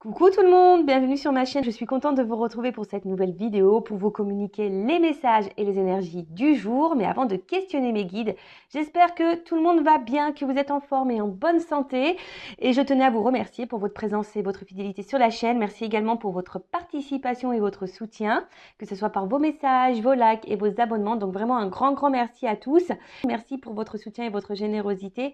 Coucou tout le monde, bienvenue sur ma chaîne. Je suis contente de vous retrouver pour cette nouvelle vidéo pour vous communiquer les messages et les énergies du jour. Mais avant de questionner mes guides, j'espère que tout le monde va bien, que vous êtes en forme et en bonne santé. Et je tenais à vous remercier pour votre présence et votre fidélité sur la chaîne. Merci également pour votre participation et votre soutien, que ce soit par vos messages, vos likes et vos abonnements. Donc vraiment un grand merci à tous. Merci pour votre soutien et votre générosité.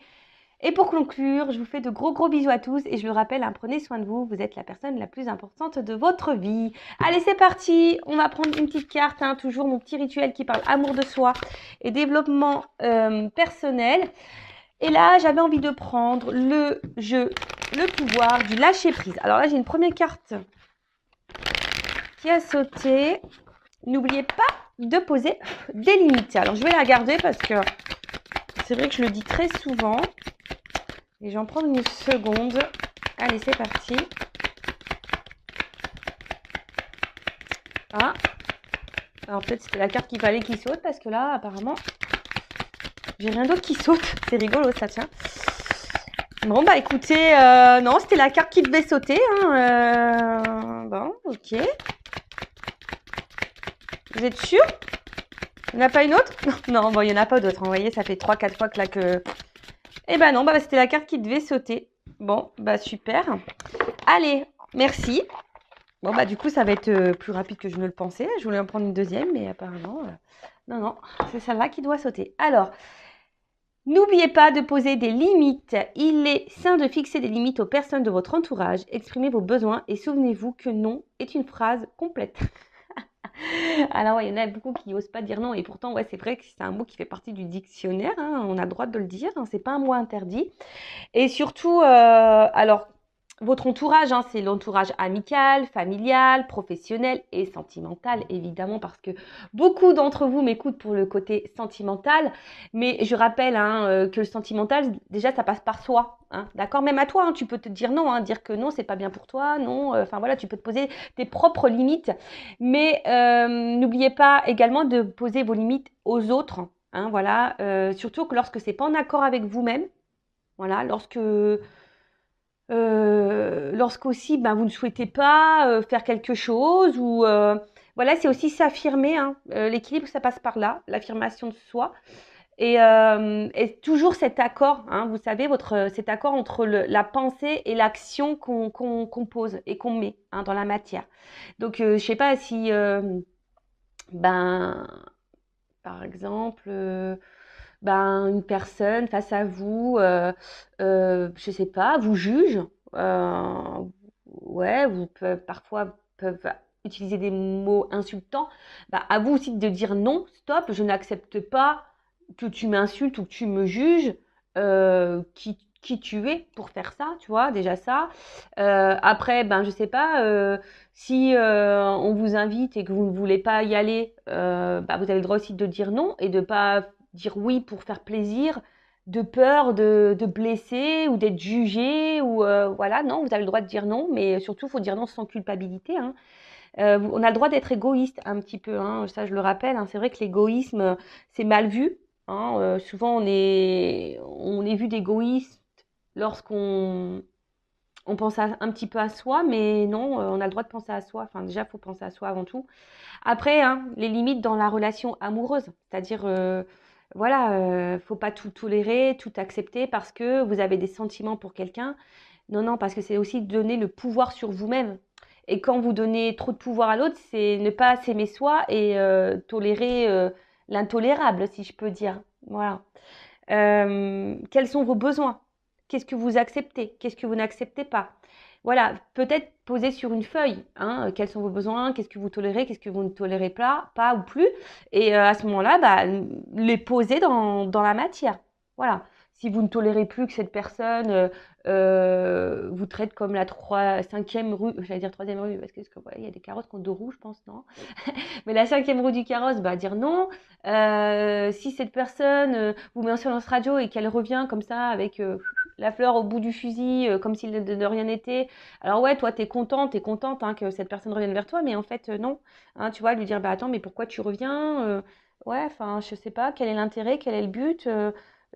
Et pour conclure, je vous fais de gros bisous à tous et je le rappelle, hein, prenez soin de vous, vous êtes la personne la plus importante de votre vie. Allez, c'est parti, on va prendre une petite carte, hein, toujours mon petit rituel qui parle amour de soi et développement personnel. Et là, j'avais envie de prendre le jeu, le pouvoir du lâcher prise. Alors là, j'ai une première carte qui a sauté. N'oubliez pas de poser des limites. Alors, je vais la garder parce que c'est vrai que je le dis très souvent. Et je vais en prendre une seconde. Allez, c'est parti. Ah. Alors peut-être c'était la carte qu'il fallait qu'il saute parce que là, apparemment, j'ai rien d'autre qui saute. C'est rigolo ça, tiens. Bon, bah écoutez, non, c'était la carte qui devait sauter. Hein, bon, ok. Vous êtes sûr? Il n'y en a pas une autre? Non, bon, il n'y en a pas d'autre. Vous voyez, ça fait 3-4 fois que là que... Eh ben non, bah c'était la carte qui devait sauter. Bon, bah super. Allez, merci. Bon, bah du coup, ça va être plus rapide que je ne le pensais. Je voulais en prendre une deuxième, mais apparemment, non, c'est celle-là qui doit sauter. Alors, n'oubliez pas de poser des limites. Il est sain de fixer des limites aux personnes de votre entourage. Exprimez vos besoins et souvenez-vous que non est une phrase complète. Alors, ouais, il y en a beaucoup qui n'osent pas dire non. Et pourtant, ouais, c'est vrai que c'est un mot qui fait partie du dictionnaire. Hein, on a le droit de le dire. Hein, c'est pas un mot interdit. Et surtout, alors, votre entourage, hein, c'est l'entourage amical, familial, professionnel et sentimental, évidemment, parce que beaucoup d'entre vous m'écoutent pour le côté sentimental. Mais je rappelle hein, que le sentimental, déjà, ça passe par soi. Hein, d'accord? Même à toi, hein, tu peux te dire non, hein, dire que non, c'est pas bien pour toi, non. Enfin voilà, tu peux te poser tes propres limites. Mais n'oubliez pas également de poser vos limites aux autres. Hein, voilà, surtout que lorsque c'est pas en accord avec vous-même. Voilà, lorsqu'aussi ben, vous ne souhaitez pas faire quelque chose ou voilà, c'est aussi s'affirmer. Hein. L'équilibre, ça passe par là, l'affirmation de soi. Et toujours cet accord, hein, vous savez, cet accord entre la pensée et l'action qu'on pose et qu'on met hein, dans la matière. Donc, je sais pas si, ben, par exemple, ben, une personne face à vous, je sais pas, vous juge. euh, ouais, parfois peuvent utiliser des mots insultants. Bah, à vous aussi de dire non, stop, je n'accepte pas que tu m'insultes ou que tu me juges. Qui tu es pour faire ça, tu vois, déjà ça. Après, ben, je sais pas, si on vous invite et que vous ne voulez pas y aller, bah, vous avez le droit aussi de dire non et de pas dire oui pour faire plaisir, de peur de blesser ou d'être jugé ou voilà, non, vous avez le droit de dire non, mais surtout, il faut dire non sans culpabilité. Hein. On a le droit d'être égoïste un petit peu, hein, ça je le rappelle. Hein, c'est vrai que l'égoïsme, c'est mal vu. Hein, souvent, on est vu d'égoïste lorsqu'on on pense un petit peu à soi, mais non, on a le droit de penser à soi. Enfin, déjà, il faut penser à soi avant tout. Après, hein, les limites dans la relation amoureuse, c'est-à-dire, voilà, faut pas tout tolérer, tout accepter parce que vous avez des sentiments pour quelqu'un. Non, non, parce que c'est aussi donner le pouvoir sur vous-même. Et quand vous donnez trop de pouvoir à l'autre, c'est ne pas s'aimer soi et tolérer l'intolérable, si je peux dire. Voilà. Quels sont vos besoins? Qu'est-ce que vous acceptez? Qu'est-ce que vous n'acceptez pas? Voilà, peut-être poser sur une feuille, hein, quels sont vos besoins, qu'est-ce que vous tolérez, qu'est-ce que vous ne tolérez pas ou plus. Et à ce moment-là, bah, les poser dans la matière. Voilà. Si vous ne tolérez plus que cette personne vous traite comme la cinquième rue, j'allais dire troisième rue, parce que ouais, il y a des carrosses qui ont deux roues, je pense, non? Mais la cinquième roue du carrosse, bah, dire non. Si cette personne vous met en silence radio et qu'elle revient comme ça avec la fleur au bout du fusil, comme s'il de rien n'était, alors ouais, toi, t'es contente hein, que cette personne revienne vers toi, mais en fait, non. Hein, tu vois, lui dire, bah attends, mais pourquoi tu reviens ouais, enfin, je sais pas, quel est l'intérêt, quel est le but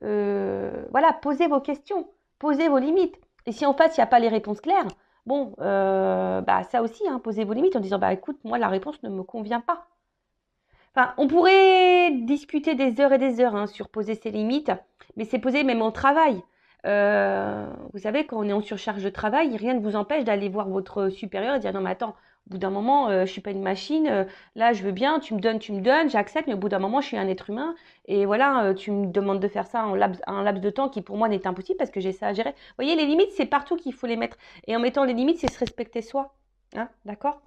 voilà, posez vos questions, posez vos limites. Et si en fait, il n'y a pas les réponses claires, Bon, bah ça aussi, hein, posez vos limites en disant, bah écoute, moi la réponse ne me convient pas. Enfin, on pourrait discuter des heures et des heures hein, sur poser ses limites, mais c'est posé même au travail. Vous savez, quand on est en surcharge de travail, rien ne vous empêche d'aller voir votre supérieur et dire non mais attends, au bout d'un moment, je suis pas une machine. Là, je veux bien, tu me donnes, j'accepte, mais au bout d'un moment, je suis un être humain. Et voilà, tu me demandes de faire ça en un laps de temps qui pour moi n'est impossible parce que j'ai ça à gérer. Vous voyez, les limites, c'est partout qu'il faut les mettre. Et en mettant les limites, c'est se respecter soi. Hein, d'accord?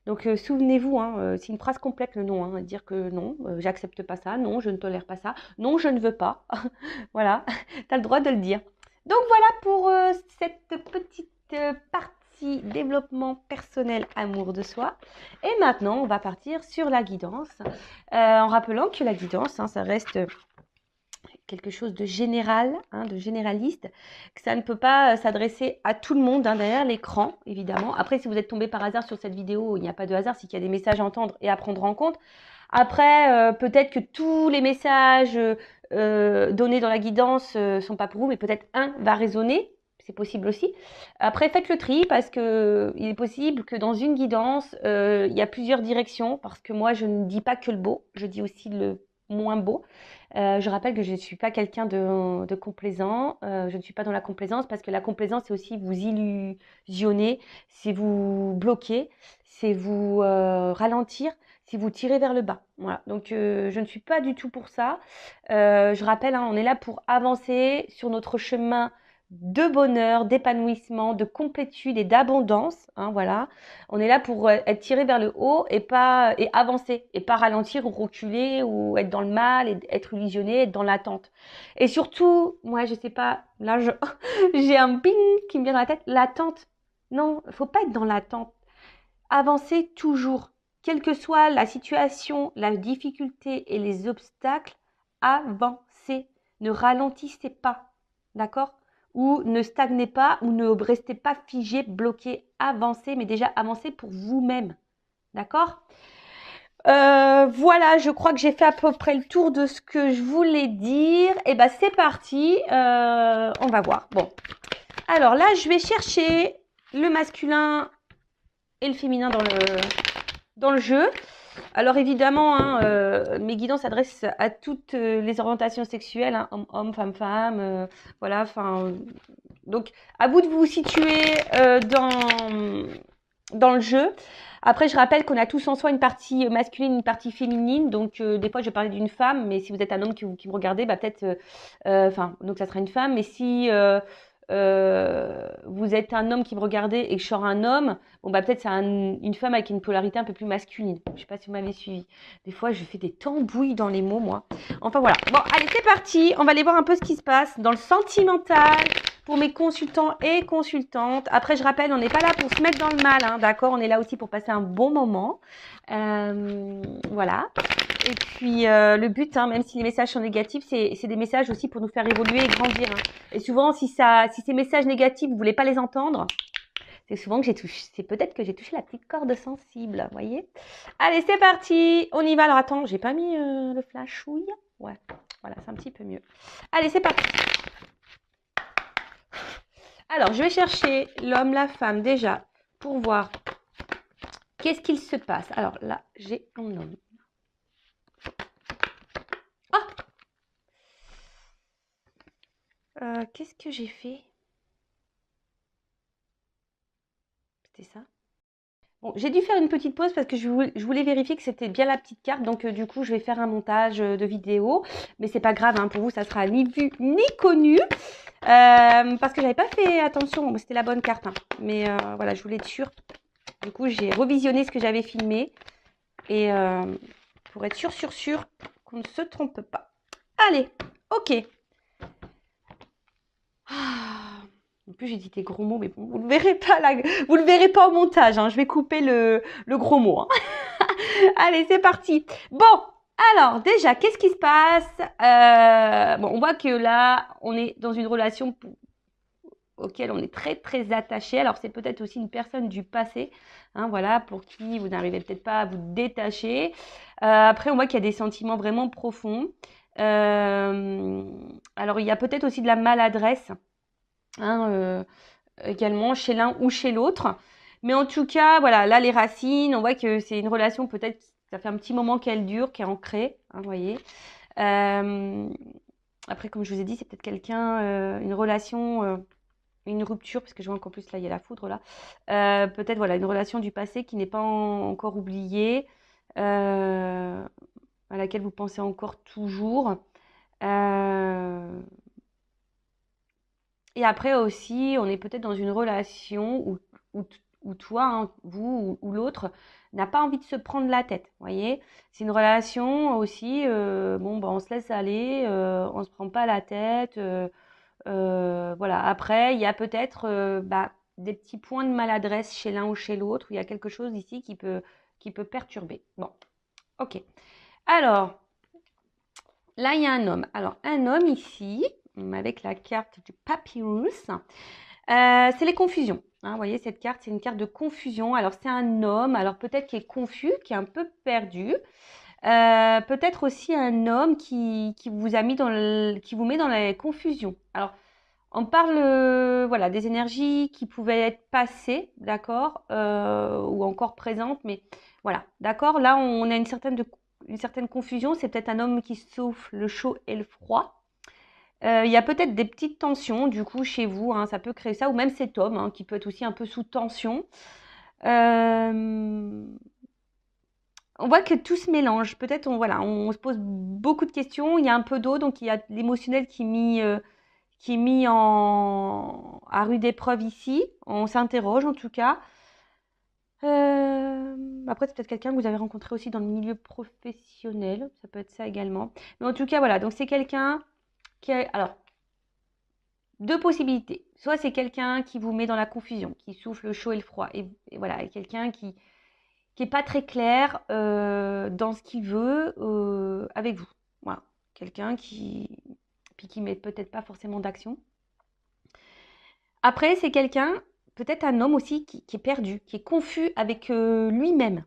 Donc, souvenez-vous, hein, c'est une phrase complète le non, hein, dire que non, j'accepte pas ça, non, je ne tolère pas ça, non, je ne veux pas. Voilà, tu as le droit de le dire. Donc voilà pour cette petite partie développement personnel, amour de soi. Et maintenant, on va partir sur la guidance, en rappelant que la guidance, hein, ça reste quelque chose de général, hein, de généraliste, que ça ne peut pas s'adresser à tout le monde hein, derrière l'écran, évidemment. Après, si vous êtes tombé par hasard sur cette vidéo, il n'y a pas de hasard, c'est qu'il y a des messages à entendre et à prendre en compte. Après, peut-être que tous les messages donnés dans la guidance sont pas pour vous, mais peut-être un va résonner. C'est possible aussi. Après, faites le tri parce que il est possible que dans une guidance, il y a plusieurs directions. Parce que moi, je ne dis pas que le beau, je dis aussi le moins beau. Je rappelle que je ne suis pas quelqu'un de complaisant. Je ne suis pas dans la complaisance parce que la complaisance, c'est aussi vous illusionner, c'est vous bloquer, c'est vous ralentir, c'est vous tirer vers le bas. Voilà. Donc, je ne suis pas du tout pour ça. Je rappelle, hein, on est là pour avancer sur notre chemin de bonheur, d'épanouissement, de complétude et d'abondance. Hein, voilà. On est là pour être tiré vers le haut et avancer et pas ralentir ou reculer ou être dans le mal et être illusionné, être dans l'attente. Et surtout, moi je sais pas, là j'ai un ping qui me vient dans la tête, l'attente. Non, faut pas être dans l'attente. Avancez toujours, quelle que soit la situation, la difficulté et les obstacles, avancez. Ne ralentissez pas, d'accord? Ou ne stagnez pas ou ne restez pas figé, bloqué, avancez, mais déjà avancez pour vous-même, d'accord? Voilà, je crois que j'ai fait à peu près le tour de ce que je voulais dire. Et ben c'est parti, on va voir. Bon, alors là, je vais chercher le masculin et le féminin dans le jeu. Alors évidemment, hein, mes guidances s'adressent à toutes les orientations sexuelles, hein, homme, femme, voilà. Enfin, donc à vous de vous situer dans le jeu. Après, je rappelle qu'on a tous en soi une partie masculine, une partie féminine. Donc, des fois, je vais parler d'une femme, mais si vous êtes un homme qui me regardez, bah peut-être, enfin, donc ça sera une femme. Mais si vous êtes un homme qui me regardez et que je sors un homme, bon bah peut-être c'est une femme avec une polarité un peu plus masculine. Je sais pas si vous m'avez suivi. Des fois, je fais des tambouilles dans les mots, moi. Enfin voilà. Bon, allez, c'est parti. On va aller voir un peu ce qui se passe dans le sentimental pour mes consultants et consultantes. Après, je rappelle, on n'est pas là pour se mettre dans le mal, hein, d'accord? On est là aussi pour passer un bon moment. Voilà. Et puis, le but, hein, même si les messages sont négatifs, c'est des messages aussi pour nous faire évoluer et grandir. Hein. Et souvent, si ces messages négatifs, vous voulez pas les entendre, c'est souvent que c'est peut-être que j'ai touché la petite corde sensible, vous voyez? Allez, c'est parti, on y va. Alors attends, j'ai pas mis le flashouille. Ouais, voilà, c'est un petit peu mieux. Allez, c'est parti. Alors, je vais chercher l'homme, la femme déjà pour voir qu'est-ce qu'il se passe. Alors là, j'ai un homme. Qu'est-ce que j'ai fait? C'était ça? Bon, j'ai dû faire une petite pause parce que je voulais vérifier que c'était bien la petite carte. Donc, du coup, je vais faire un montage de vidéo. Mais c'est pas grave, hein, pour vous, ça sera ni vu ni connu. Parce que j'avais pas fait attention. C'était la bonne carte. Hein. Mais voilà, je voulais être sûre. Du coup, j'ai revisionné ce que j'avais filmé. Et pour être sûr qu'on ne se trompe pas. Allez, ok. En plus, j'ai dit des gros mots, mais bon, vous ne le verrez pas, vous le verrez pas au montage. Hein. Je vais couper le gros mot. Hein. Allez, c'est parti. Bon, alors déjà, qu'est-ce qui se passe? Bon, on voit que là, on est dans une relation auquel on est très très attaché. Alors, c'est peut-être aussi une personne du passé, hein, voilà, pour qui vous n'arrivez peut-être pas à vous détacher. Après, on voit qu'il y a des sentiments vraiment profonds. Alors, il y a peut-être aussi de la maladresse. Hein, également chez l'un ou chez l'autre. Mais en tout cas, voilà, là, les racines, on voit que c'est une relation peut-être, ça fait un petit moment qu'elle dure, qui est ancrée, hein, vous voyez. Euh, Après, comme je vous ai dit, c'est peut-être quelqu'un, une relation, une rupture, parce que je vois qu'en plus, là, il y a la foudre, là. Peut-être, voilà, une relation du passé qui n'est pas encore oubliée, à laquelle vous pensez encore toujours. Euh, Et après aussi, on est peut-être dans une relation où, où toi, hein, vous ou l'autre, n'a pas envie de se prendre la tête. Vous voyez? C'est une relation aussi, bon, bah, on se laisse aller, on se prend pas la tête. Voilà. Après, il y a peut-être bah, des petits points de maladresse chez l'un ou chez l'autre. Il y a quelque chose ici qui peut perturber. Bon, ok. Alors, là, il y a un homme. Alors, un homme ici, avec la carte du papyrus. C'est les confusions. Hein, vous voyez, cette carte, c'est une carte de confusion. Alors, c'est un homme, alors peut-être qui est confus, qui est un peu perdu. Peut-être aussi un homme qui vous a mis qui vous met dans la confusion. Alors, on parle voilà, des énergies qui pouvaient être passées, d'accord, ou encore présentes, mais voilà, d'accord. Là, on a une certaine confusion. C'est peut-être un homme qui souffle le chaud et le froid. Il y a peut-être des petites tensions du coup chez vous, hein, ça peut créer ça, ou même cet homme hein, qui peut être aussi un peu sous tension. Euh, on voit que tout se mélange. Peut-être voilà, on se pose beaucoup de questions. Il y a un peu d'eau, donc il y a l'émotionnel qui est mis à rude épreuve ici. On s'interroge en tout cas. Après, c'est peut-être quelqu'un que vous avez rencontré aussi dans le milieu professionnel. Ça peut être ça également. Mais en tout cas, voilà. Donc c'est quelqu'un qui a, alors deux possibilités. Soit c'est quelqu'un qui vous met dans la confusion, qui souffle le chaud et le froid. Et voilà, quelqu'un qui est pas très clair dans ce qu'il veut avec vous. Voilà. Quelqu'un qui met peut-être pas forcément d'action. Après, c'est quelqu'un, peut-être un homme aussi, qui est perdu, qui est confus avec lui-même.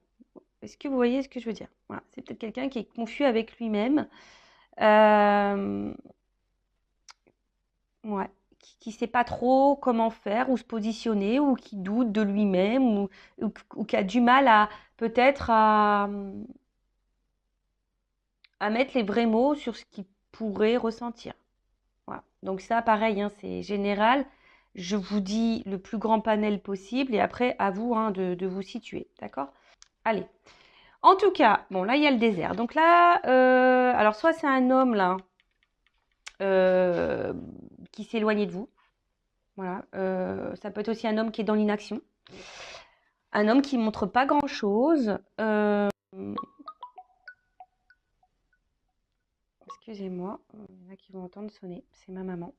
Est-ce que vous voyez ce que je veux dire? Voilà. C'est peut-être quelqu'un qui est confus avec lui-même. Euh, Ouais, qui sait pas trop comment faire ou se positionner ou qui doute de lui-même ou qui a du mal à peut-être à mettre les vrais mots sur ce qu'il pourrait ressentir. Voilà. Donc ça, pareil, hein, c'est général. Je vous dis le plus grand panel possible et après, à vous hein, de vous situer. D'accord? Allez. En tout cas, bon, là, il y a le désert. Donc là, alors soit c'est un homme là euh, qui s'est éloigné de vous. Voilà, ça peut être aussi un homme qui est dans l'inaction, un homme qui montre pas grand-chose. Excusez-moi, il y en a qui vont entendre sonner, c'est ma maman.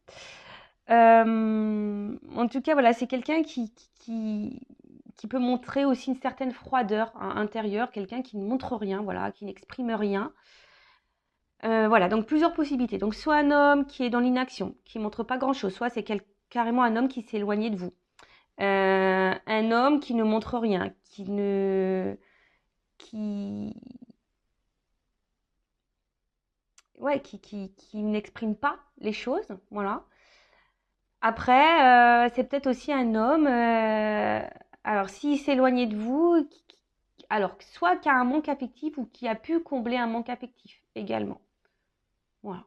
En tout cas, voilà, c'est quelqu'un qui peut montrer aussi une certaine froideur hein, intérieure, quelqu'un qui ne montre rien, voilà, qui n'exprime rien. Voilà, donc plusieurs possibilités. Donc soit un homme qui est dans l'inaction, qui montre pas grand-chose, soit c'est carrément un homme qui s'est éloigné de vous. Un homme qui ne montre rien, qui, ouais, qui n'exprime pas les choses, voilà. Après, c'est peut-être aussi un homme, alors s'il s'éloignait de vous, alors soit qui a un manque affectif ou qui a pu combler un manque affectif également. Voilà.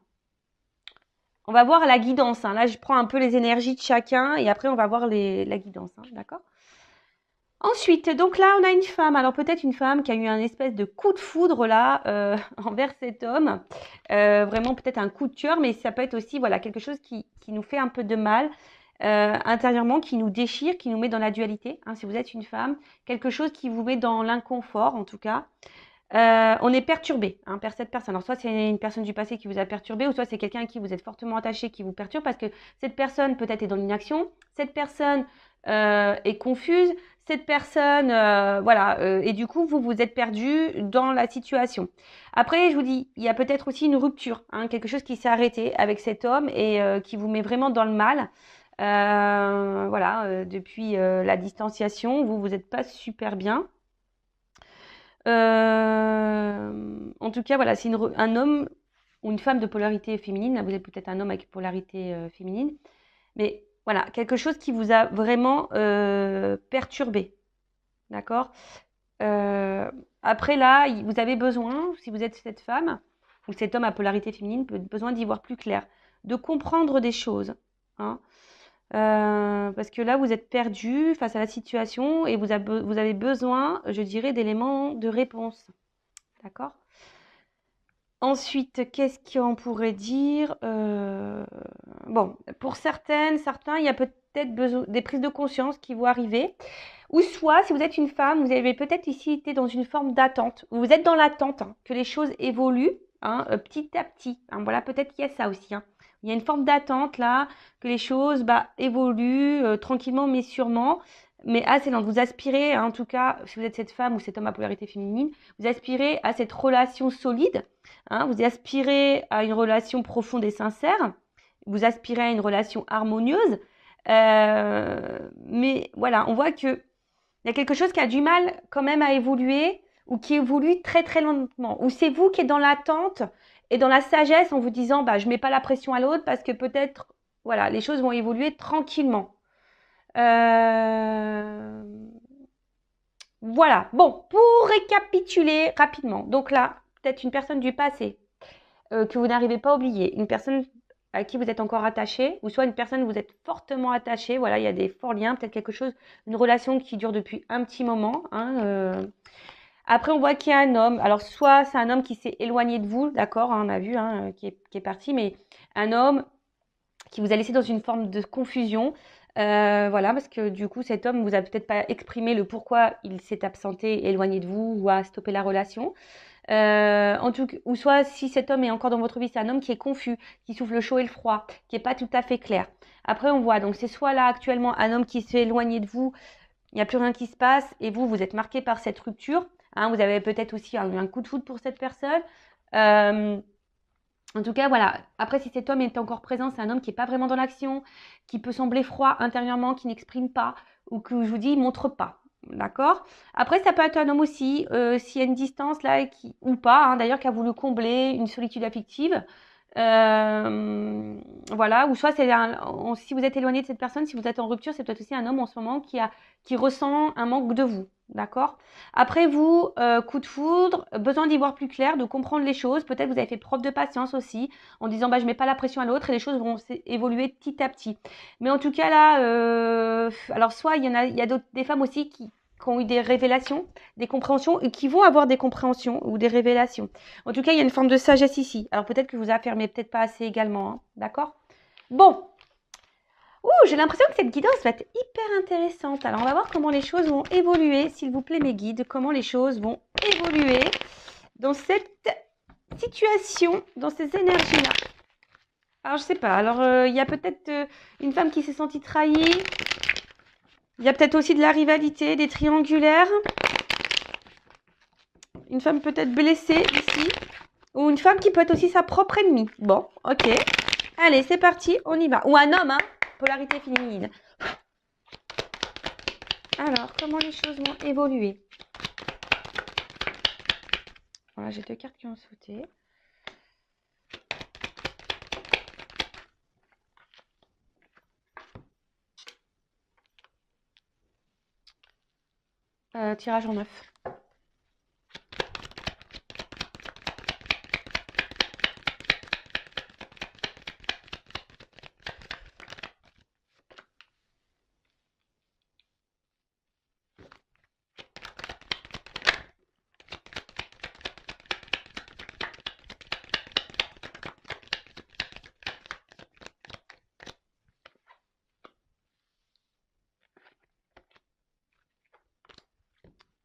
On va voir la guidance, hein. Là, je prends un peu les énergies de chacun et après, on va voir la guidance, hein, d'accord? Ensuite, donc là, on a une femme. Alors peut-être une femme qui a eu un espèce de coup de foudre là envers cet homme. Vraiment peut-être un coup de cœur, mais ça peut être aussi voilà quelque chose qui nous fait un peu de mal intérieurement, qui nous déchire, qui nous met dans la dualité. Hein, si vous êtes une femme, quelque chose qui vous met dans l'inconfort en tout cas. On est perturbé hein, par cette personne. Alors soit c'est une personne du passé qui vous a perturbé, ou soit c'est quelqu'un à qui vous êtes fortement attaché qui vous perturbe parce que cette personne peut-être est dans l'inaction, cette personne est confuse, cette personne, voilà, et du coup vous êtes perdu dans la situation. Après, je vous dis, il y a peut-être aussi une rupture, hein, quelque chose qui s'est arrêté avec cet homme et qui vous met vraiment dans le mal. Voilà, depuis la distanciation, vous n'êtes pas super bien. En tout cas, voilà, c'est un homme ou une femme de polarité féminine. Là, vous êtes peut-être un homme avec polarité féminine. Mais voilà, quelque chose qui vous a vraiment perturbé. D'accord? Après là, vous avez besoin, si vous êtes cette femme ou cet homme à polarité féminine, besoin d'y voir plus clair, de comprendre des choses. Hein. Parce que là, vous êtes perdu face à la situation et vous avez besoin, je dirais, d'éléments de réponse. D'accord? Ensuite, qu'est-ce qu'on pourrait dire? Bon, pour certains, il y a peut-être des prises de conscience qui vont arriver. Ou soit, si vous êtes une femme, vous avez peut-être ici été dans une forme d'attente. Vous êtes dans l'attente hein, que les choses évoluent hein, petit à petit. Hein, voilà, peut-être qu'il y a ça aussi. Hein. Il y a une forme d'attente là, que les choses évoluent tranquillement mais sûrement. Mais assez lente. Vous aspirez, hein, en tout cas, si vous êtes cette femme ou cet homme à polarité féminine, vous aspirez à cette relation solide. Hein, vous aspirez à une relation profonde et sincère. Vous aspirez à une relation harmonieuse. Mais voilà, on voit que il y a quelque chose qui a du mal quand même à évoluer ou qui évolue très très lentement. Ou c'est vous qui êtes dans l'attente et dans la sagesse en vous disant je ne mets pas la pression à l'autre parce que peut-être voilà, les choses vont évoluer tranquillement. Voilà. Bon, pour récapituler rapidement. Donc là, peut-être une personne du passé que vous n'arrivez pas à oublier, une personne à qui vous êtes encore attaché, ou soit une personne où vous êtes fortement attaché. Voilà, il y a des forts liens, peut-être quelque chose, une relation qui dure depuis un petit moment. Hein. Après, on voit qu'il y a un homme. Alors, soit c'est un homme qui s'est éloigné de vous, d'accord, hein, on a vu, hein, qui est parti, mais un homme qui vous a laissé dans une forme de confusion. Voilà, parce que du coup, cet homme vous a peut-être pas exprimé le pourquoi il s'est absenté, éloigné de vous ou a stoppé la relation. En tout ou soit si cet homme est encore dans votre vie, c'est un homme qui est confus, qui souffle le chaud et le froid, qui est pas tout à fait clair. Après, on voit donc c'est soit là actuellement un homme qui s'est éloigné de vous, il n'y a plus rien qui se passe et vous êtes marqué par cette rupture. Hein, vous avez peut-être aussi eu un coup de foudre pour cette personne. En tout cas, voilà. Après, si cet homme est encore présent, c'est un homme qui n'est pas vraiment dans l'action, qui peut sembler froid intérieurement, qui n'exprime pas, ou que je vous dis, il montre pas. D'accord? Après, ça peut être un homme aussi, s'il y a une distance là, ou pas, hein, d'ailleurs, qui a voulu combler une solitude affective. Voilà, ou soit si vous êtes éloigné de cette personne, si vous êtes en rupture, c'est peut-être aussi un homme en ce moment qui ressent un manque de vous. D'accord? Après vous, coup de foudre, besoin d'y voir plus clair, de comprendre les choses. Peut-être vous avez fait preuve de patience aussi, en disant je mets pas la pression à l'autre et les choses vont évoluer petit à petit. Mais en tout cas là, alors soit il y a des femmes aussi qui ont eu des révélations, des compréhensions, et qui vont avoir des compréhensions ou des révélations. En tout cas, il y a une forme de sagesse ici. Alors peut-être que vous affirmez peut-être pas assez également, hein, d'accord? Bon, j'ai l'impression que cette guidance va être hyper intéressante. Alors, on va voir comment les choses vont évoluer, s'il vous plaît, mes guides, comment les choses vont évoluer dans cette situation, dans ces énergies-là. Alors, je sais pas. Alors, il y a peut-être une femme qui s'est sentie trahie. Il y a peut-être aussi de la rivalité, des triangulaires. Une femme peut-être blessée ici. Ou une femme qui peut être aussi sa propre ennemie. Bon, ok. Allez, c'est parti, on y va. Ou un homme, hein. Polarité féminine. Alors, comment les choses vont évoluer? Voilà, j'ai 2 cartes qui ont sauté. Tirage en 9.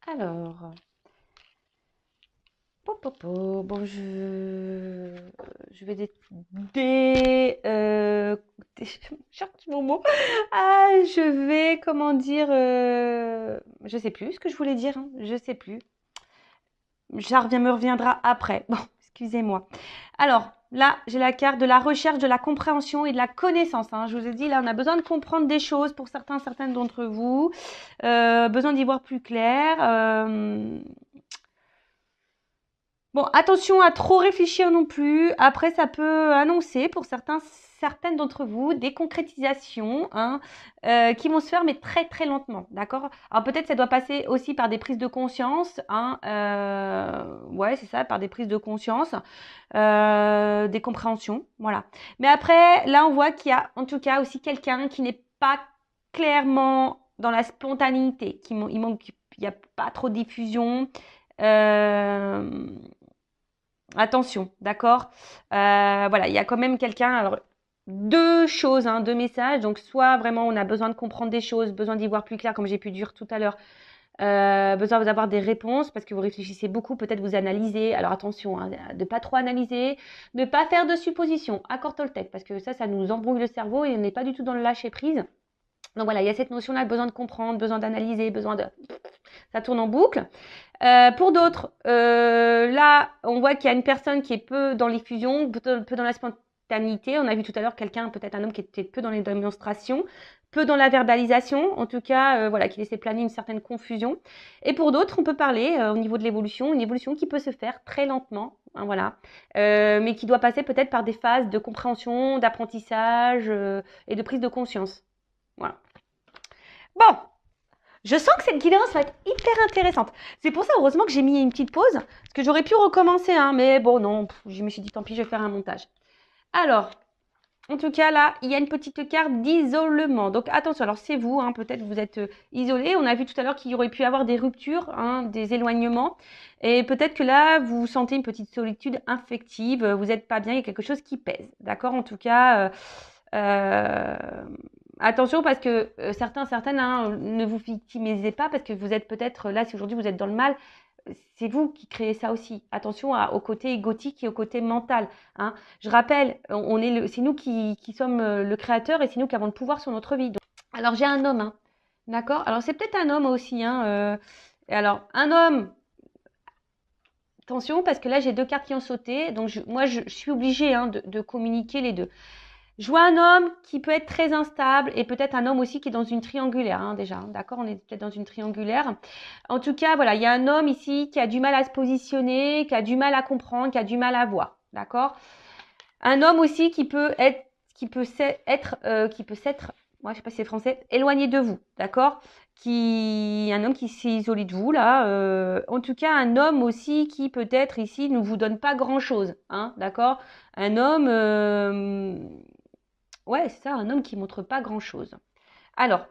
Alors, bon, je vais cherche mon mot. Ah, je vais, comment dire, je sais plus ce que je voulais dire, hein, je sais plus. Me reviendra après. Bon, excusez-moi. Alors, là, j'ai la carte de la recherche, de la compréhension et de la connaissance. Hein. Je vous ai dit, là, on a besoin de comprendre des choses pour certaines d'entre vous. Besoin d'y voir plus clair. Bon, attention à trop réfléchir non plus. Après, ça peut annoncer pour certains certaines d'entre vous des concrétisations hein, qui vont se faire mais très très lentement, d'accord? Alors peut-être ça doit passer aussi par des prises de conscience, hein, ouais c'est ça, par des prises de conscience, des compréhensions, voilà. Mais après, là on voit qu'il y a en tout cas aussi quelqu'un qui n'est pas clairement dans la spontanéité, il manque, il n'y a pas trop de diffusion. Euh, Attention, d'accord? Voilà, il y a quand même quelqu'un. Alors, deux choses, hein, deux messages. Donc, soit vraiment on a besoin de comprendre des choses, besoin d'y voir plus clair, comme j'ai pu dire tout à l'heure, besoin d'avoir des réponses parce que vous réfléchissez beaucoup, peut-être vous analysez. Alors attention, hein, de pas trop analyser, ne pas faire de suppositions. Accord Toltec, parce que ça nous embrouille le cerveau et on n'est pas du tout dans le lâcher prise. Donc voilà, il y a cette notion-là, besoin de comprendre, besoin d'analyser, besoin de... Ça tourne en boucle. Pour d'autres, là, on voit qu'il y a une personne qui est peu dans l'effusion, peu dans la spontanéité. On a vu tout à l'heure quelqu'un, peut-être un homme qui était peu dans les démonstrations, peu dans la verbalisation, en tout cas, voilà, qui laissait planer une certaine confusion. Et pour d'autres, on peut parler au niveau de l'évolution, une évolution qui peut se faire très lentement, hein, voilà, mais qui doit passer peut-être par des phases de compréhension, d'apprentissage et de prise de conscience. Voilà. Bon, je sens que cette guidance va être hyper intéressante. C'est pour ça, heureusement, que j'ai mis une petite pause, parce que j'aurais pu recommencer, hein, mais bon, non, je me suis dit, tant pis, je vais faire un montage. Alors, en tout cas, là, il y a une petite carte d'isolement. Donc, attention, alors c'est vous, hein, peut-être vous êtes isolé. On a vu tout à l'heure qu'il y aurait pu avoir des ruptures, hein, des éloignements. Et peut-être que là, vous sentez une petite solitude affective, vous n'êtes pas bien, il y a quelque chose qui pèse. D'accord? En tout cas, euh, attention parce que certaines, hein, ne vous victimisez pas parce que vous êtes peut-être là, si aujourd'hui vous êtes dans le mal, c'est vous qui créez ça aussi. Attention au côté égotique et au côté mental. Hein. Je rappelle, c'est nous qui sommes le créateur et c'est nous qui avons le pouvoir sur notre vie. Donc, alors j'ai un homme, hein, d'accord. Alors c'est peut-être un homme aussi. Hein, alors un homme. Attention parce que là j'ai deux cartes qui ont sauté, donc moi je suis obligée hein, de communiquer les deux. Je vois un homme qui peut être très instable et peut-être un homme aussi qui est dans une triangulaire, hein, déjà. Hein, d'accord, on est peut-être dans une triangulaire. En tout cas, voilà, il y a un homme ici qui a du mal à se positionner, qui a du mal à comprendre, qui a du mal à voir. D'accord. Un homme aussi qui peut être, moi je sais pas si c'est français, éloigné de vous. D'accord. Un homme qui s'est isolé de vous là. En tout cas, un homme aussi qui peut-être ici ne vous donne pas grand-chose. Hein, d'accord. Un homme. Ouais, c'est ça, un homme qui montre pas grand-chose. Alors,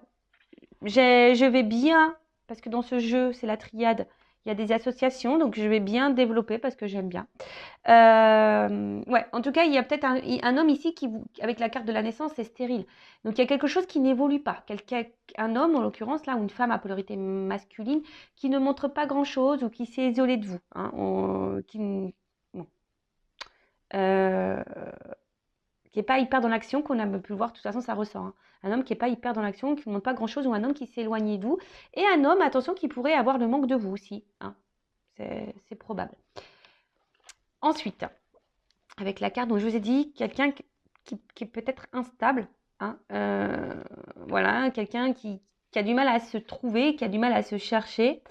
je vais bien, parce que dans ce jeu, c'est la triade, il y a des associations, donc je vais bien développer parce que j'aime bien. Ouais, en tout cas, il y a peut-être un homme ici avec la carte de la naissance, c'est stérile. Donc, il y a quelque chose qui n'évolue pas. Un homme, en l'occurrence, là, ou une femme à polarité masculine, qui ne montre pas grand-chose ou qui s'est isolé de vous. Hein, bon. Euh, qui n'est pas hyper dans l'action, qu'on a pu le voir, de toute façon, ça ressort. Hein. Un homme qui n'est pas hyper dans l'action, qui ne montre pas grand-chose, ou un homme qui s'est éloigné de vous. Et un homme, attention, qui pourrait avoir le manque de vous aussi. Hein. C'est probable. Ensuite, avec la carte dont je vous ai dit, quelqu'un qui est peut-être instable. Hein, voilà, quelqu'un qui a du mal à se trouver, qui a du mal à se chercher.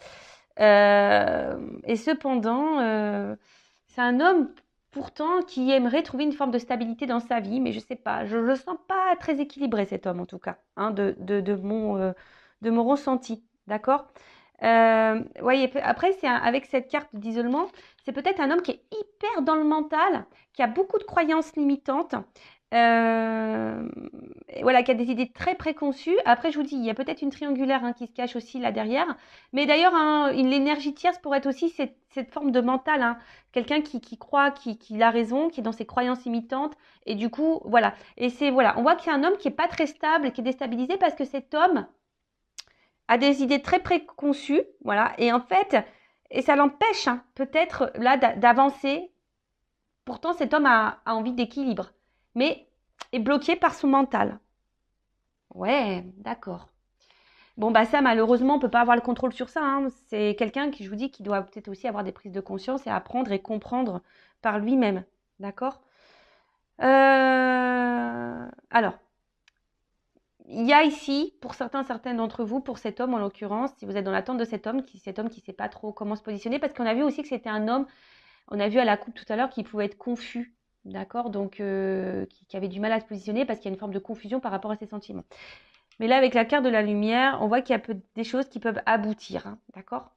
Et cependant, c'est un homme pourtant qui aimerait trouver une forme de stabilité dans sa vie, mais je sais pas, je le sens pas très équilibré cet homme en tout cas, hein, de mon ressenti, d'accord. Voyez, après avec cette carte d'isolement, c'est peut-être un homme qui est hyper dans le mental, qui a beaucoup de croyances limitantes, et voilà, qui a des idées très préconçues. Après, je vous dis, il y a peut-être une triangulaire hein, qui se cache aussi là derrière. Mais d'ailleurs, hein, l'énergie tierce pourrait être aussi cette forme de mental. Hein. Quelqu'un qui croit qu'il a raison, qui est dans ses croyances limitantes. Et du coup, voilà. Et voilà, on voit qu'il y a un homme qui n'est pas très stable, qui est déstabilisé parce que cet homme a des idées très préconçues. Voilà. Et en fait, et ça l'empêche hein, peut-être là d'avancer. Pourtant, cet homme a envie d'équilibre. Mais est bloqué par son mental. Ouais, d'accord. Bon, bah ça, malheureusement, on ne peut pas avoir le contrôle sur ça. Hein. C'est quelqu'un qui, je vous dis, qui doit peut-être aussi avoir des prises de conscience et apprendre et comprendre par lui-même. D'accord. Alors, il y a ici, pour certaines d'entre vous, pour cet homme en l'occurrence, si vous êtes dans l'attente de cet homme qui ne sait pas trop comment se positionner, parce qu'on a vu aussi que c'était un homme, on a vu à la coupe tout à l'heure qu'il pouvait être confus. d'accord? Donc, qui avait du mal à se positionner parce qu'il y a une forme de confusion par rapport à ses sentiments. Mais là, avec la carte de la lumière, on voit qu'il y a des choses qui peuvent aboutir, hein, d'accord?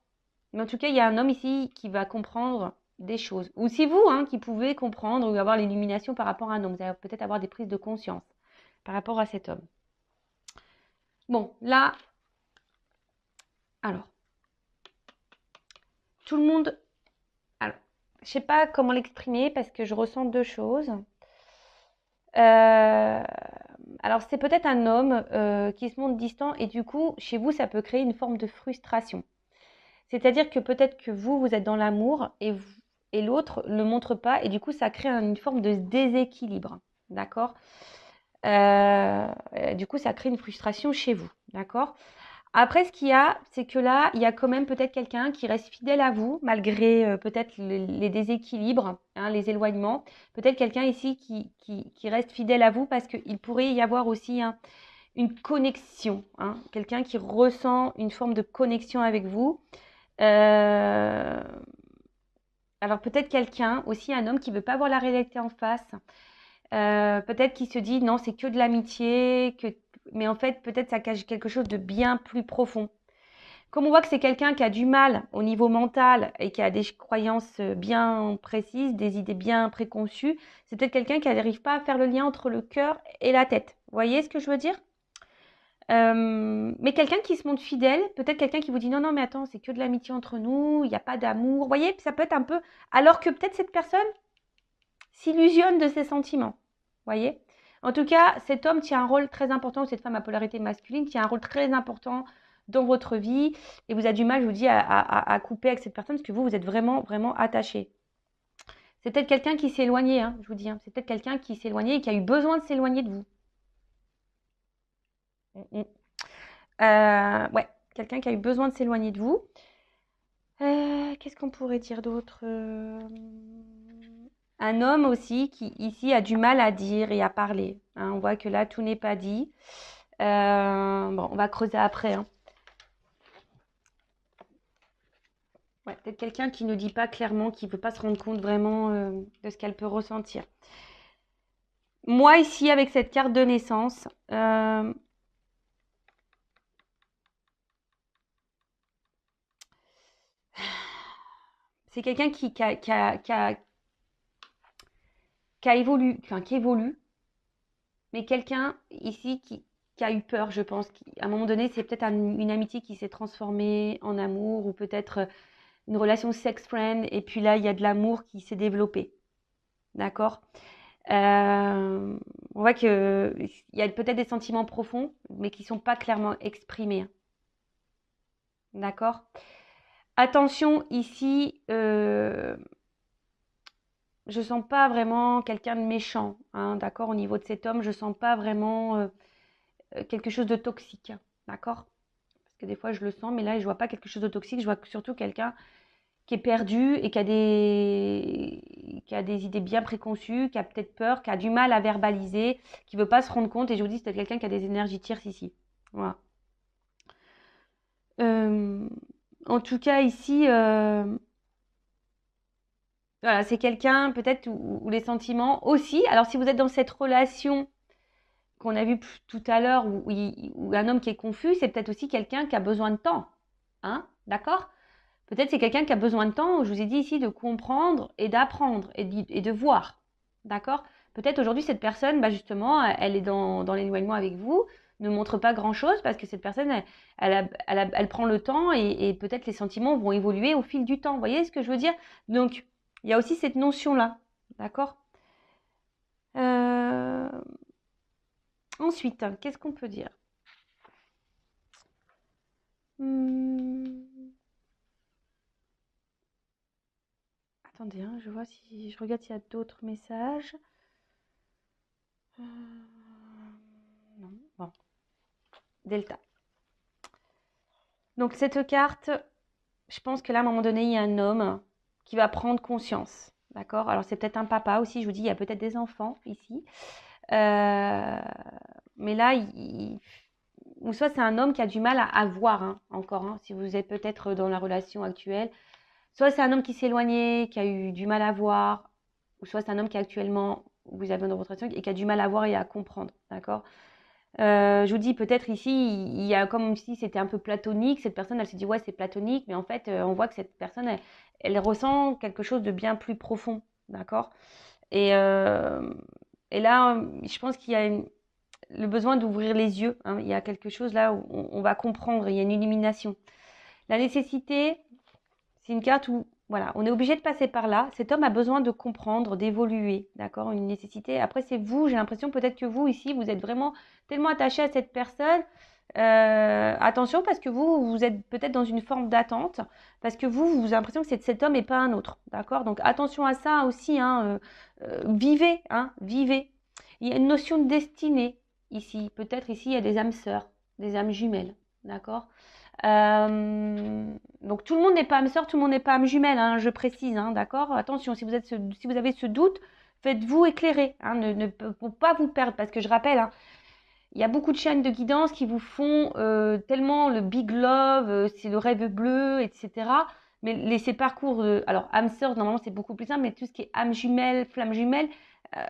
Mais en tout cas, il y a un homme ici qui va comprendre des choses. Ou c'est vous qui pouvez comprendre ou avoir l'illumination par rapport à un homme. Vous allez peut-être avoir des prises de conscience par rapport à cet homme. Bon, là, alors, tout le monde... Alors, je ne sais pas comment l'exprimer parce que je ressens deux choses. Alors, c'est peut-être un homme qui se montre distant et du coup, chez vous, ça peut créer une forme de frustration. C'est-à-dire que peut-être que vous êtes dans l'amour et l'autre ne le montre pas et du coup, ça crée une forme de déséquilibre. D'accord? Du coup, ça crée une frustration chez vous. D'accord? Après, ce qu'il y a, c'est que là, il y a quand même peut-être quelqu'un qui reste fidèle à vous, malgré peut-être les déséquilibres, les éloignements. Peut-être quelqu'un ici qui reste fidèle à vous parce qu'il pourrait y avoir aussi une connexion. Quelqu'un qui ressent une forme de connexion avec vous. Alors peut-être quelqu'un, aussi un homme qui ne veut pas voir la réalité en face. Peut-être qu'il se dit non, c'est que de l'amitié, mais en fait, peut-être ça cache quelque chose de bien plus profond. Comme on voit que c'est quelqu'un qui a du mal au niveau mental et qui a des croyances bien précises, des idées bien préconçues, c'est peut-être quelqu'un qui n'arrive pas à faire le lien entre le cœur et la tête. Vous voyez ce que je veux dire? Mais quelqu'un qui se montre fidèle, peut-être quelqu'un qui vous dit non, non, mais attends, c'est que de l'amitié entre nous, il n'y a pas d'amour. Vous voyez, ça peut être un peu. Alors que peut-être cette personne s'illusionne de ses sentiments. Vous voyez? En tout cas, cet homme tient un rôle très important, ou cette femme à polarité masculine tient un rôle très important dans votre vie et vous avez du mal, je vous dis, à couper avec cette personne parce que vous êtes vraiment, vraiment attaché. C'est peut-être quelqu'un qui s'est éloigné, je vous dis. C'est peut-être quelqu'un qui s'est éloigné et qui a eu besoin de s'éloigner de vous. Ouais, quelqu'un qui a eu besoin de s'éloigner de vous. Qu'est-ce qu'on pourrait dire d'autre? Un homme aussi qui ici a du mal à dire et à parler. On voit que là, tout n'est pas dit. Bon, on va creuser après. Ouais, peut-être quelqu'un qui ne dit pas clairement, qui ne veut pas se rendre compte vraiment de ce qu'elle peut ressentir. Moi, ici, avec cette carte de naissance, c'est quelqu'un qui évolue, enfin, qui évolue, mais quelqu'un ici qui a eu peur, je pense. À un moment donné, c'est peut-être une amitié qui s'est transformée en amour ou peut-être une relation sex-friend. Et puis là, il y a de l'amour qui s'est développé. D'accord? On voit qu'il y a peut-être des sentiments profonds, mais qui ne sont pas clairement exprimés. D'accord? Attention, ici, je ne sens pas vraiment quelqu'un de méchant. D'accord? Au niveau de cet homme, je ne sens pas vraiment quelque chose de toxique. D'accord? Parce que des fois, je le sens, mais là, je ne vois pas quelque chose de toxique. Je vois surtout quelqu'un qui est perdu et qui a des idées bien préconçues, qui a peut-être peur, qui a du mal à verbaliser, qui ne veut pas se rendre compte. Et je vous dis, c'est quelqu'un qui a des énergies tierces ici. Voilà. En tout cas, ici, voilà, c'est quelqu'un peut-être où les sentiments aussi. Alors, si vous êtes dans cette relation qu'on a vue tout à l'heure, où un homme qui est confus, c'est peut-être aussi quelqu'un qui a besoin de temps. D'accord? Peut-être c'est quelqu'un qui a besoin de temps, je vous ai dit ici, de comprendre et d'apprendre et de voir. D'accord? Peut-être aujourd'hui, cette personne, justement, elle est dans l'éloignement avec vous, ne montre pas grand-chose parce que cette personne, elle prend le temps et peut-être les sentiments vont évoluer au fil du temps. Vous voyez ce que je veux dire? Donc, il y a aussi cette notion-là. D'accord? Ensuite, qu'est-ce qu'on peut dire? Attendez, je vois si je regarde s'il y a d'autres messages. Non, bon. Delta. Donc cette carte, je pense que là, à un moment donné, il y a un homme qui va prendre conscience. D'accord? Alors c'est peut-être un papa aussi, je vous dis, il y a peut-être des enfants ici. Mais là, ou soit c'est un homme qui a du mal à voir encore, si vous êtes peut-être dans la relation actuelle. Soit c'est un homme qui s'est éloigné, qui a eu du mal à voir. ou soit c'est un homme qui actuellement, vous avez dans votre relation et qui a du mal à voir et à comprendre, d'accord? Je vous dis peut-être ici, il y a comme si c'était un peu platonique. Cette personne, elle se dit ouais, c'est platonique, mais en fait, on voit que cette personne, elle ressent quelque chose de bien plus profond, d'accord? Et, euh, et là, je pense qu'il y a le besoin d'ouvrir les yeux, hein. Il y a quelque chose là où on va comprendre, il y a une illumination. La nécessité, c'est une carte où, voilà, on est obligé de passer par là. Cet homme a besoin de comprendre, d'évoluer, d'accord? Une nécessité. Après, c'est vous, j'ai l'impression peut-être que vous, ici, vous êtes vraiment tellement attaché à cette personne. Attention, parce que vous êtes peut-être dans une forme d'attente, parce que vous avez l'impression que c'est cet homme et pas un autre, d'accord? Donc, attention à ça aussi, hein. Vivez, hein, vivez. Il y a une notion de destinée ici. Peut-être ici, il y a des âmes sœurs, des âmes jumelles, d'accord? Donc tout le monde n'est pas âme sœur, tout le monde n'est pas âme jumelle, hein, je précise, hein, d'accord? Attention, si vous avez ce doute, faites-vous éclairer, hein, pour pas vous perdre, parce que je rappelle, hein, il y a beaucoup de chaînes de guidance qui vous font tellement le big love, c'est le rêve bleu, etc. Mais ces parcours, alors âme sœur, normalement c'est beaucoup plus simple, mais tout ce qui est âme jumelle, flamme jumelle,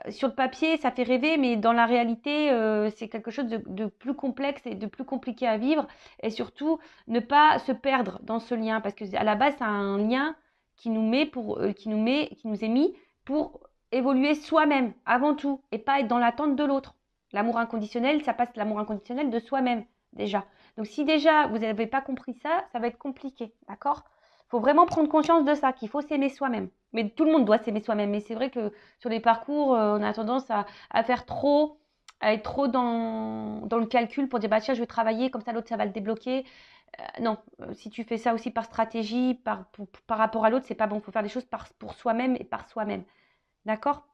sur le papier, ça fait rêver, mais dans la réalité, c'est quelque chose de plus complexe et de plus compliqué à vivre. Et surtout, ne pas se perdre dans ce lien, parce que à la base, c'est un lien qui nous qui nous est mis pour évoluer soi-même avant tout, et pas être dans l'attente de l'autre. L'amour inconditionnel, ça passe l'amour inconditionnel de soi-même déjà. Donc si déjà vous n'avez pas compris ça, ça va être compliqué, d'accord? Il faut vraiment prendre conscience de ça, qu'il faut s'aimer soi-même. Mais tout le monde doit s'aimer soi-même. Mais c'est vrai que sur les parcours, on a tendance à faire trop, à être trop dans le calcul pour dire bah tiens je vais travailler comme ça l'autre ça va le débloquer. Non, si tu fais ça aussi par stratégie, par rapport à l'autre, c'est pas bon. Il faut faire des choses pour soi-même et par soi-même, d'accord?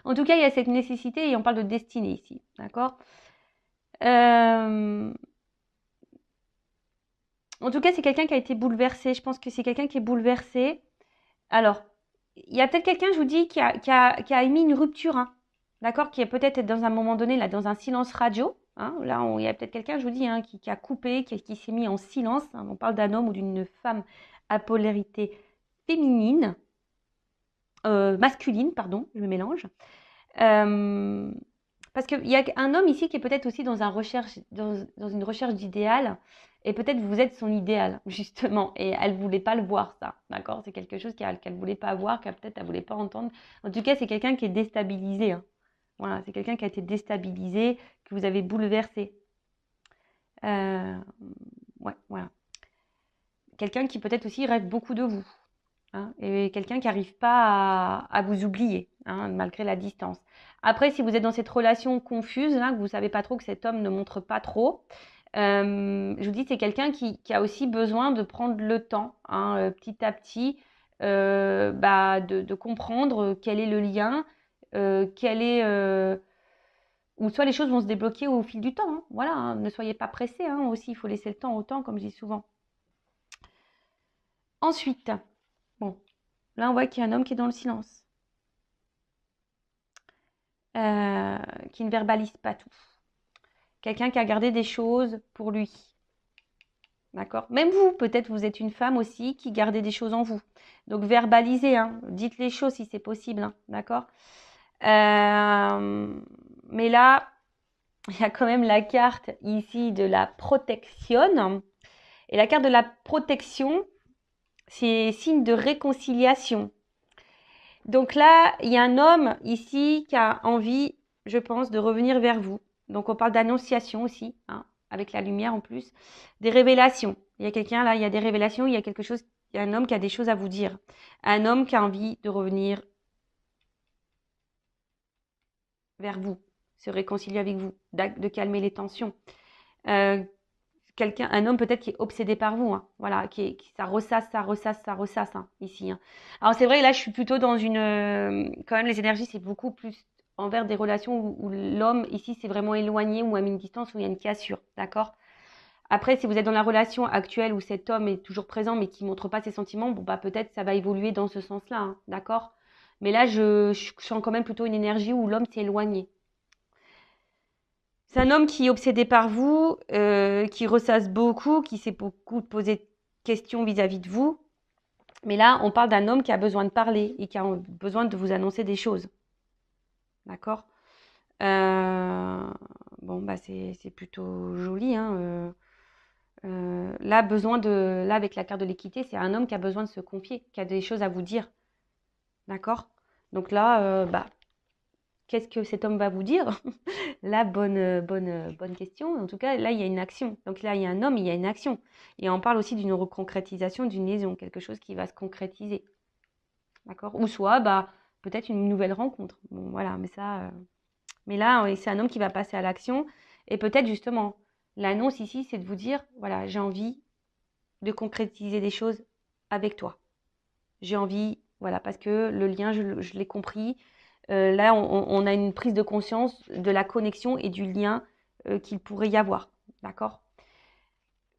En tout cas, il y a cette nécessité et on parle de destinée ici, d'accord? En tout cas, c'est quelqu'un qui a été bouleversé. Je pense que c'est quelqu'un qui est bouleversé. Alors, il y a peut-être quelqu'un, je vous dis, qui a émis une rupture, hein, d'accord? Qui est peut-être dans un moment donné, là, dans un silence radio. Hein, là, il y a peut-être quelqu'un, je vous dis, hein, qui a coupé, qui s'est mis en silence. Hein. On parle d'un homme ou d'une femme à polarité féminine, masculine, pardon, je me mélange. Euh, Parce qu'il y a un homme ici qui est peut-être aussi dans une recherche d'idéal, et peut-être vous êtes son idéal, justement, et elle ne voulait pas le voir, ça, d'accord? C'est quelque chose qu'elle ne voulait pas voir, qu'elle peut-être elle ne voulait pas entendre. En tout cas, c'est quelqu'un qui est déstabilisé, hein. Voilà, c'est quelqu'un qui a été déstabilisé, que vous avez bouleversé. Euh, ouais, voilà. Quelqu'un qui peut-être aussi rêve beaucoup de vous. Hein, et quelqu'un qui n'arrive pas à vous oublier, hein, malgré la distance. Après, si vous êtes dans cette relation confuse, là, que vous ne savez pas trop, que cet homme ne montre pas trop, je vous dis, c'est quelqu'un qui a aussi besoin de prendre le temps, hein, petit à petit, de comprendre quel est le lien, ou soit les choses vont se débloquer au fil du temps. Hein, voilà, hein, ne soyez pas pressés, hein, aussi, il faut laisser le temps au temps, comme je dis souvent. Ensuite, bon, là, on voit qu'il y a un homme qui est dans le silence. Qui ne verbalise pas tout. Quelqu'un qui a gardé des choses pour lui. D'accord? Même vous, peut-être vous êtes une femme aussi qui gardez des choses en vous. Donc verbalisez, hein, dites les choses si c'est possible, hein, d'accord? Mais là, il y a quand même la carte ici de la protection. Et la carte de la protection, c'est signe de réconciliation. Donc là, il y a un homme ici qui a envie, je pense, de revenir vers vous. Donc on parle d'annonciation aussi, hein, avec la lumière en plus. Des révélations. Il y a quelqu'un là, il y a des révélations, il y a quelque chose, il y a un homme qui a des choses à vous dire. Un homme qui a envie de revenir vers vous, se réconcilier avec vous, de calmer les tensions. Euh, un homme peut-être qui est obsédé par vous, hein, voilà, ça ressasse, hein, ici. Hein. Alors c'est vrai, là je suis plutôt dans quand même les énergies c'est beaucoup plus envers des relations où l'homme ici c'est vraiment éloigné ou à une distance où il y a une cassure, d'accord? Après si vous êtes dans la relation actuelle où cet homme est toujours présent mais qui montre pas ses sentiments, bon bah peut-être ça va évoluer dans ce sens-là, hein, d'accord? Mais là je sens quand même plutôt une énergie où l'homme s'est éloigné. C'est un homme qui est obsédé par vous, qui ressasse beaucoup, qui s'est beaucoup posé de questions vis-à-vis de vous. Mais là, on parle d'un homme qui a besoin de parler et qui a besoin de vous annoncer des choses. D'accord? Euh, Bon, bah c'est plutôt joli, hein. Là, avec la carte de l'équité, c'est un homme qui a besoin de se confier, qui a des choses à vous dire. D'accord? Donc là, bah, qu'est-ce que cet homme va vous dire? La bonne question. En tout cas, là, il y a une action. Donc là, il y a un homme, il y a une action. Et on parle aussi d'une reconcrétisation, d'une liaison, quelque chose qui va se concrétiser. D'accord? Ou soit, bah, peut-être une nouvelle rencontre. Bon, voilà, mais ça. Mais là, c'est un homme qui va passer à l'action. Et peut-être justement, l'annonce ici, c'est de vous dire, voilà, j'ai envie de concrétiser des choses avec toi. J'ai envie, voilà, parce que le lien, je l'ai compris. Là, on a une prise de conscience de la connexion et du lien qu'il pourrait y avoir. D'accord?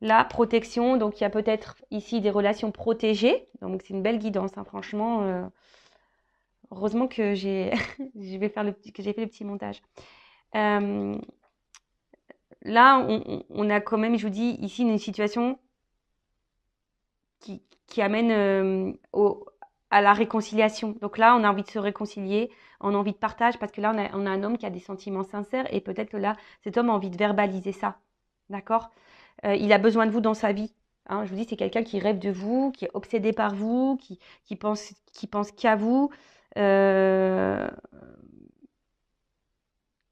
La protection, donc il y a peut-être ici des relations protégées. Donc c'est une belle guidance, hein, franchement. Heureusement que que j'ai fait le petit montage. Euh, Là, on a quand même, je vous dis, ici une situation qui amène à la réconciliation. Donc là, on a envie de se réconcilier, on a envie de partage, parce que là, on a un homme qui a des sentiments sincères, et peut-être que là, cet homme a envie de verbaliser ça. D'accord? Il a besoin de vous dans sa vie. Hein, je vous dis, c'est quelqu'un qui rêve de vous, qui est obsédé par vous, qui pense qu'à vous. Euh,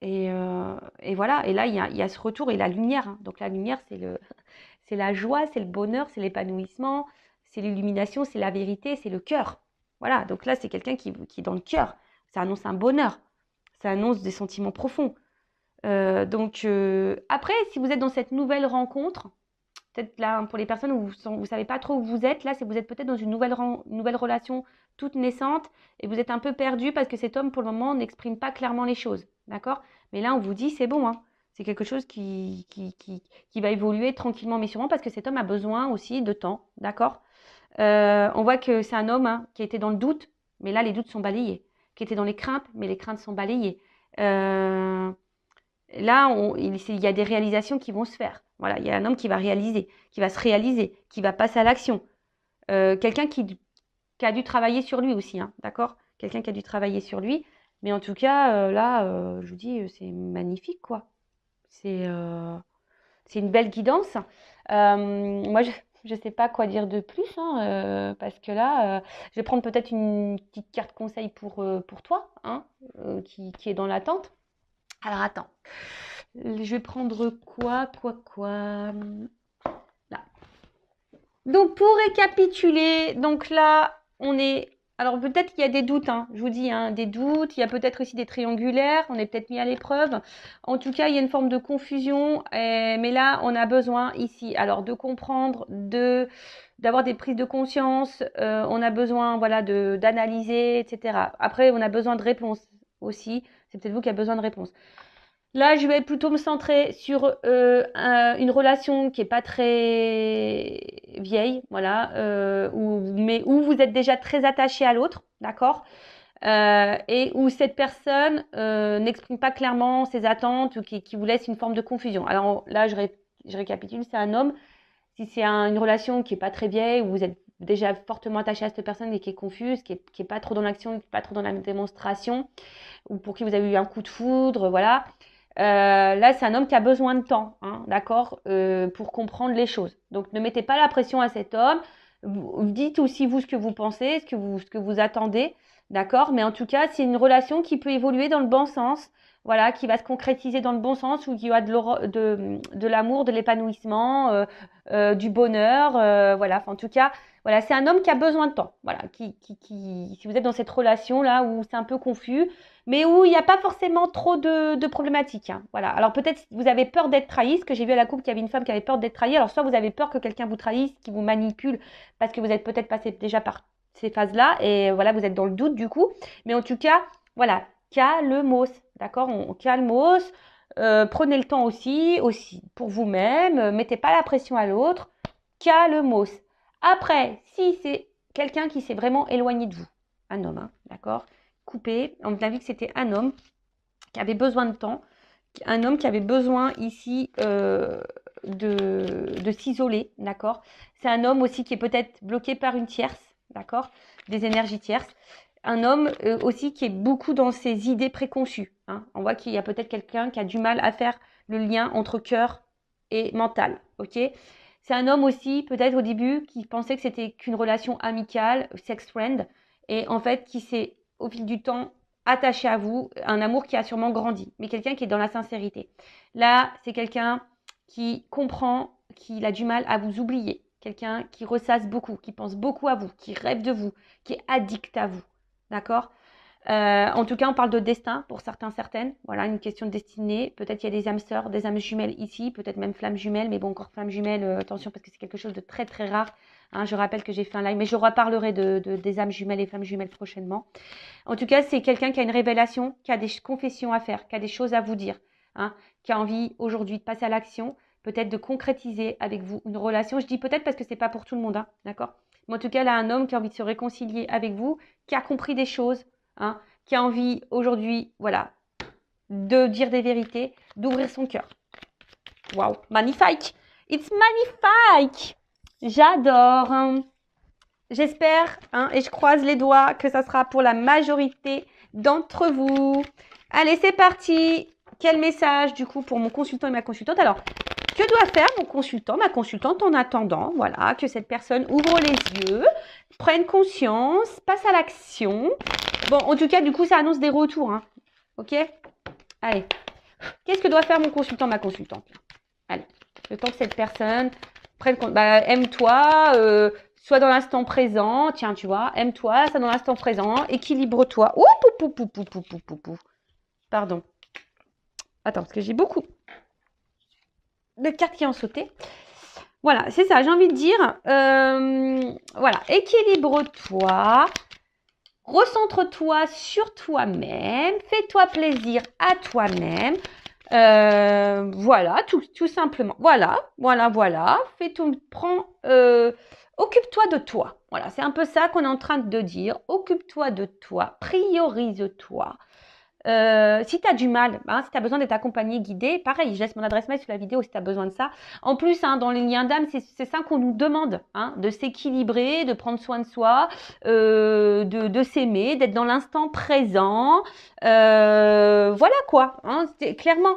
et voilà. Et là, il y a ce retour et la lumière. Hein. Donc la lumière, c'est la joie, c'est le bonheur, c'est l'épanouissement, c'est l'illumination, c'est la vérité, c'est le cœur. Voilà. Donc là, c'est quelqu'un qui est dans le cœur. Ça annonce un bonheur. Ça annonce des sentiments profonds. Après, si vous êtes dans cette nouvelle rencontre, peut-être là, pour les personnes où vous savez pas trop où vous êtes, là, c'est vous êtes peut-être dans une nouvelle relation toute naissante et vous êtes un peu perdu parce que cet homme, pour le moment, n'exprime pas clairement les choses. D'accord? Mais là, on vous dit, c'est bon, hein. C'est quelque chose qui va évoluer tranquillement mais sûrement parce que cet homme a besoin aussi de temps. D'accord? On voit que c'est un homme, hein, qui était dans le doute, mais là, les doutes sont balayés. Qui était dans les craintes, mais les craintes sont balayées. Là, il y a des réalisations qui vont se faire. Voilà, il y a un homme qui va réaliser, qui va se réaliser, qui va passer à l'action. Quelqu'un qui a dû travailler sur lui aussi, hein, d'accord? Quelqu'un qui a dû travailler sur lui. Mais en tout cas, là, je vous dis, c'est magnifique, quoi. C'est euh, c'est une belle guidance. Moi, je ne sais pas quoi dire de plus, hein, parce que là, je vais prendre peut-être une petite carte conseil pour toi, hein, qui est dans l'attente. Alors, attends. Je vais prendre quoi? Là. Donc, pour récapituler, donc là, on est... Alors, peut-être qu'il y a des doutes, hein, je vous dis, hein, des doutes. Il y a peut-être aussi des triangulaires. On est peut-être mis à l'épreuve. En tout cas, il y a une forme de confusion. Mais là, on a besoin ici, alors, de comprendre, d'avoir des prises de conscience. On a besoin, voilà, d'analyser, etc. Après, on a besoin de réponses aussi. C'est peut-être vous qui avez besoin de réponses. Là, je vais plutôt me centrer sur une relation qui est pas très vieille, voilà, mais où vous êtes déjà très attaché à l'autre, d'accord, et où cette personne n'exprime pas clairement ses attentes ou qui vous laisse une forme de confusion. Alors là, je récapitule, c'est un homme. Si c'est une relation qui est pas très vieille, où vous êtes déjà fortement attaché à cette personne et qui est confuse, qui est pas trop dans l'action, qui est pas trop dans la démonstration, ou pour qui vous avez eu un coup de foudre, voilà. Là, c'est un homme qui a besoin de temps, hein, d'accord, pour comprendre les choses. Donc, ne mettez pas la pression à cet homme. Dites aussi vous ce que vous pensez, ce que vous attendez, d'accord. Mais en tout cas, c'est une relation qui peut évoluer dans le bon sens, voilà, qui va se concrétiser dans le bon sens, où il y a de l'amour, de l'épanouissement, du bonheur, voilà. Enfin, en tout cas, voilà, c'est un homme qui a besoin de temps, voilà. Si vous êtes dans cette relation là où c'est un peu confus, mais où il n'y a pas forcément trop de problématiques. Hein. Voilà. Alors peut-être vous avez peur d'être trahi, ce que j'ai vu à la coupe qu'il y avait une femme qui avait peur d'être trahie. Alors soit vous avez peur que quelqu'un vous trahisse, qui vous manipule, parce que vous êtes peut-être passé déjà par ces phases-là, et voilà, vous êtes dans le doute du coup. Mais en tout cas, voilà, calmos, d'accord, on calmos. Prenez le temps aussi pour vous-même. Mettez pas la pression à l'autre. Calmos. Après, si c'est quelqu'un qui s'est vraiment éloigné de vous, un homme, hein, d'accord, coupé. On a vu que c'était un homme qui avait besoin de temps, un homme qui avait besoin ici de s'isoler, d'accord. C'est un homme aussi qui est peut-être bloqué par une tierce, d'accord? Des énergies tierces. Un homme aussi qui est beaucoup dans ses idées préconçues. Hein. On voit qu'il y a peut-être quelqu'un qui a du mal à faire le lien entre cœur et mental, ok? C'est un homme aussi, peut-être au début, qui pensait que c'était qu'une relation amicale, sex friend, et en fait qui s'est, au fil du temps, attaché à vous, un amour qui a sûrement grandi, mais quelqu'un qui est dans la sincérité. Là, c'est quelqu'un qui comprend qu'il a du mal à vous oublier, quelqu'un qui ressasse beaucoup, qui pense beaucoup à vous, qui rêve de vous, qui est addict à vous, d'accord? En tout cas, on parle de destin pour certains, certaines. Voilà, une question de destinée. Peut-être qu'il y a des âmes sœurs, des âmes jumelles ici, peut-être même flammes jumelles. Mais bon, encore flammes jumelles, attention parce que c'est quelque chose de très très rare. Hein, je rappelle que j'ai fait un live, mais je reparlerai des âmes jumelles et flammes jumelles prochainement. En tout cas, c'est quelqu'un qui a une révélation, qui a des confessions à faire, qui a des choses à vous dire, hein, qui a envie aujourd'hui de passer à l'action, peut-être de concrétiser avec vous une relation. Je dis peut-être parce que c'est pas pour tout le monde, hein, d'accord? Mais en tout cas, là, un homme qui a envie de se réconcilier avec vous, qui a compris des choses, hein, qui a envie aujourd'hui, voilà, de dire des vérités, d'ouvrir son cœur. Waouh, magnifique! It's magnifique! J'adore! J'espère, hein, et je croise les doigts, que ça sera pour la majorité d'entre vous. Allez, c'est parti! Quel message, du coup, pour mon consultant et ma consultante? Alors, que doit faire mon consultant, ma consultante en attendant, voilà, que cette personne ouvre les yeux, prenne conscience, passe à l'action. Bon, en tout cas, du coup, ça annonce des retours, hein. Ok? Allez. Qu'est-ce que doit faire mon consultant, ma consultante? Allez. Le temps que cette personne prenne compte. Bah, aime-toi, sois dans l'instant présent. Tiens, tu vois, aime-toi, sois dans l'instant présent. Équilibre-toi. Ouh, pou, pou, pou, pou, pou, pou, pou. Pardon. Attends, parce que j'ai beaucoup de cartes qui ont sauté. Voilà, c'est ça, j'ai envie de dire. Voilà, équilibre-toi. Recentre-toi sur toi-même. Fais-toi plaisir à toi-même. Voilà, tout simplement. Voilà. Fais tout, occupe-toi de toi. Voilà, c'est un peu ça qu'on est en train de dire. Occupe-toi de toi. Priorise-toi. Si tu as du mal, hein, si tu as besoin d'être accompagné, guidé, pareil, je laisse mon adresse mail sur la vidéo si tu as besoin de ça. En plus, hein, dans les liens d'âme, c'est ça qu'on nous demande, hein, de s'équilibrer, de prendre soin de soi, de s'aimer, d'être dans l'instant présent. Voilà quoi, hein, clairement.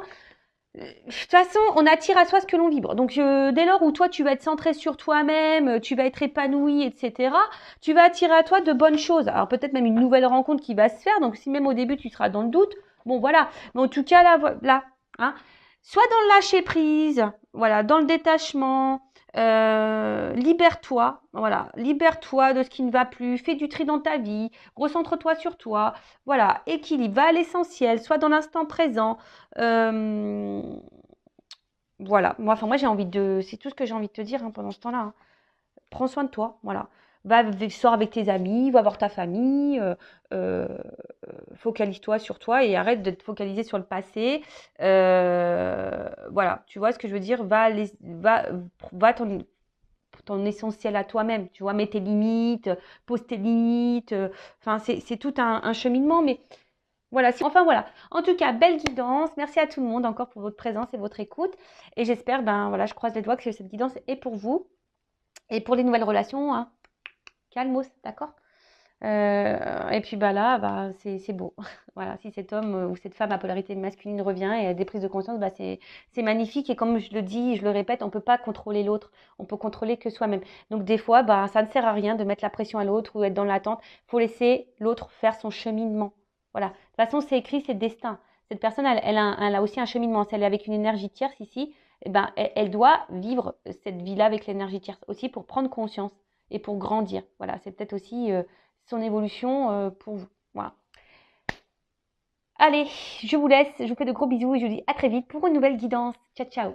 De toute façon, on attire à soi ce que l'on vibre. Donc, dès lors où toi, tu vas être centré sur toi-même, tu vas être épanoui, etc., tu vas attirer à toi de bonnes choses. Alors, peut-être même une nouvelle rencontre qui va se faire. Donc, si même au début, tu seras dans le doute, bon, voilà. Mais en tout cas, là, hein, soit dans le lâcher-prise, voilà, dans le détachement, libère-toi, voilà, libère-toi de ce qui ne va plus, fais du tri dans ta vie, recentre-toi sur toi, voilà, équilibre, va à l'essentiel, sois dans l'instant présent. Voilà, moi j'ai envie de, c'est tout ce que j'ai envie de te dire hein, pendant ce temps-là. Hein. Prends soin de toi, voilà. Sors avec tes amis, va voir ta famille, focalise-toi sur toi et arrête de te focaliser sur le passé. Voilà, tu vois ce que je veux dire? Va ton essentiel à toi-même, tu vois, mets tes limites, pose tes limites. Enfin, c'est tout un cheminement, mais voilà, enfin voilà. En tout cas, belle guidance. Merci à tout le monde encore pour votre présence et votre écoute. Et j'espère, ben voilà, je croise les doigts que cette guidance est pour vous. Et pour les nouvelles relations, hein, calmos, d'accord? Et puis bah là, bah, c'est beau. Voilà, si cet homme ou cette femme à polarité masculine revient et a des prises de conscience, bah, c'est magnifique. Et comme je le dis, je le répète, on ne peut pas contrôler l'autre. On peut contrôler que soi-même. Donc des fois, bah, ça ne sert à rien de mettre la pression à l'autre ou être dans l'attente. Il faut laisser l'autre faire son cheminement. Voilà. De toute façon, c'est écrit, c'est le destin. Cette personne, elle a aussi un cheminement. Si elle est avec une énergie tierce ici, eh ben, elle doit vivre cette vie-là avec l'énergie tierce aussi pour prendre conscience et pour grandir. Voilà, c'est peut-être aussi son évolution pour vous. Voilà. Allez, je vous laisse, je vous fais de gros bisous et je vous dis à très vite pour une nouvelle guidance. Ciao, ciao.